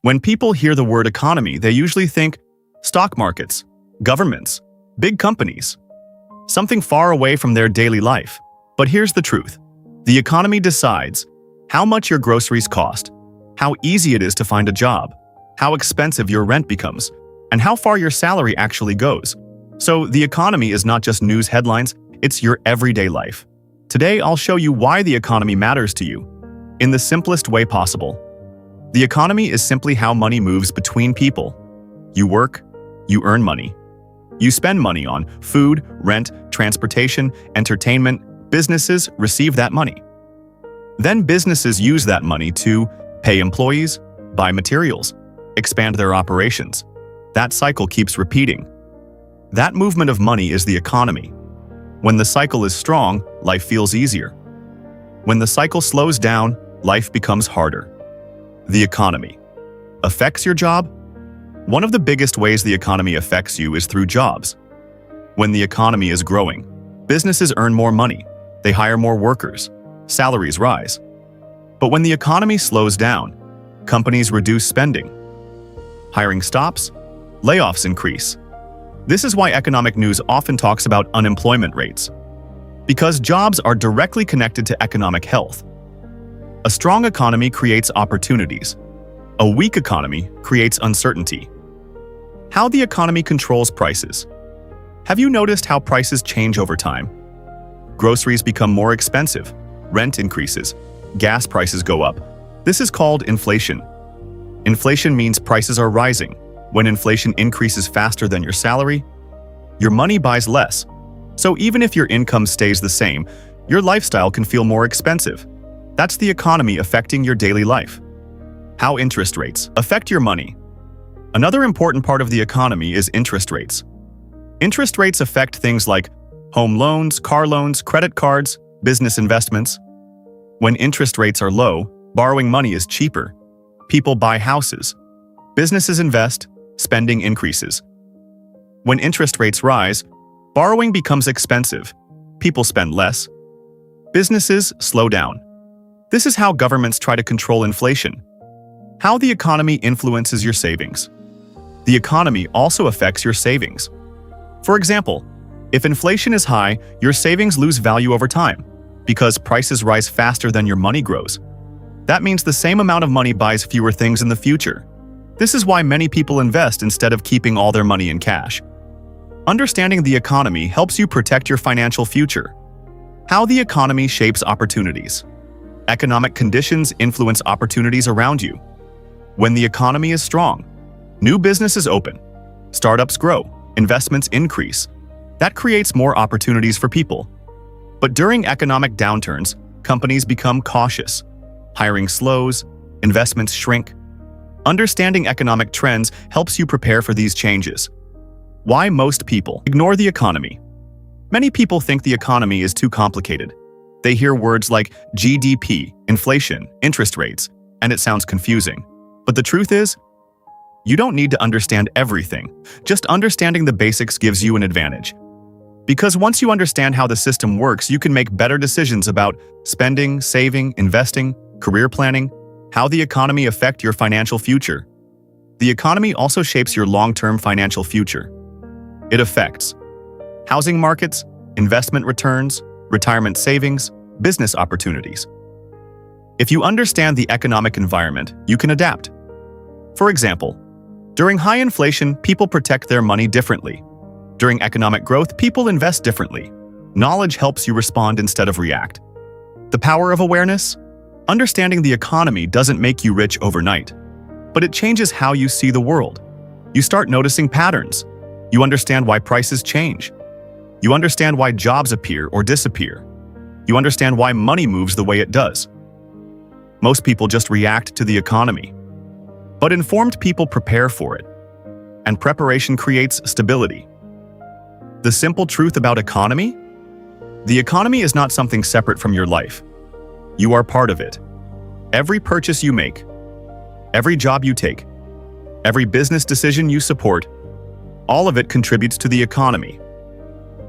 When people hear the word economy, they usually think stock markets, governments, big companies, something far away from their daily life. But here's the truth. The economy decides how much your groceries cost, how easy it is to find a job, how expensive your rent becomes, and how far your salary actually goes. So the economy is not just news headlines, it's your everyday life. Today, I'll show you why the economy matters to you in the simplest way possible. The economy is simply how money moves between people. You work, you earn money. You spend money on food, rent, transportation, entertainment. Businesses receive that money. Then businesses use that money to pay employees, buy materials, expand their operations. That cycle keeps repeating. That movement of money is the economy. When the cycle is strong, life feels easier. When the cycle slows down, life becomes harder. The economy affects your job? One of the biggest ways the economy affects you is through jobs. When the economy is growing, businesses earn more money. They hire more workers. Salaries rise. But when the economy slows down, companies reduce spending. Hiring stops, layoffs increase. This is why economic news often talks about unemployment rates, because jobs are directly connected to economic health. A strong economy creates opportunities. A weak economy creates uncertainty. How the economy controls prices. Have you noticed how prices change over time? Groceries become more expensive, rent increases, gas prices go up. This is called inflation. Inflation means prices are rising. When inflation increases faster than your salary, your money buys less. So even if your income stays the same, your lifestyle can feel more expensive. That's the economy affecting your daily life. How interest rates affect your money. Another important part of the economy is interest rates. Interest rates affect things like home loans, car loans, credit cards, business investments. When interest rates are low, borrowing money is cheaper. People buy houses. Businesses invest, spending increases. When interest rates rise, borrowing becomes expensive. People spend less. Businesses slow down. This is how governments try to control inflation. How the economy influences your savings. The economy also affects your savings. For example, if inflation is high, your savings lose value over time because prices rise faster than your money grows. That means the same amount of money buys fewer things in the future. This is why many people invest instead of keeping all their money in cash. Understanding the economy helps you protect your financial future. How the economy shapes opportunities. Economic conditions influence opportunities around you. When the economy is strong, new businesses open, startups grow, investments increase. That creates more opportunities for people. But during economic downturns, companies become cautious. Hiring slows, investments shrink. Understanding economic trends helps you prepare for these changes. Why most people ignore the economy. Many people think the economy is too complicated. They hear words like GDP, inflation, interest rates, and it sounds confusing. But the truth is, you don't need to understand everything. Just understanding the basics gives you an advantage. Because once you understand how the system works, you can make better decisions about spending, saving, investing, career planning, how the economy affects your financial future. The economy also shapes your long-term financial future. It affects housing markets, investment returns, retirement savings, business opportunities. If you understand the economic environment, you can adapt. For example, during high inflation, people protect their money differently. During economic growth, people invest differently. Knowledge helps you respond instead of react. The power of awareness? Understanding the economy doesn't make you rich overnight, but it changes how you see the world. You start noticing patterns. You understand why prices change. You understand why jobs appear or disappear. You understand why money moves the way it does. Most people just react to the economy. But informed people prepare for it. And preparation creates stability. The simple truth about economy? The economy is not something separate from your life. You are part of it. Every purchase you make, every job you take, every business decision you support, all of it contributes to the economy.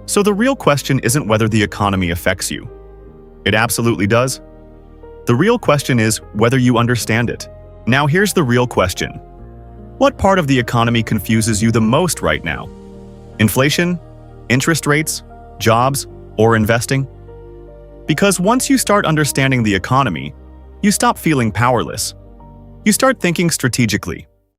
So the real question isn't whether the economy affects you. It absolutely does. The real question is whether you understand it. Now here's the real question. What part of the economy confuses you the most right now? Inflation, interest rates, jobs, or investing? Because once you start understanding the economy, you stop feeling powerless. You start thinking strategically.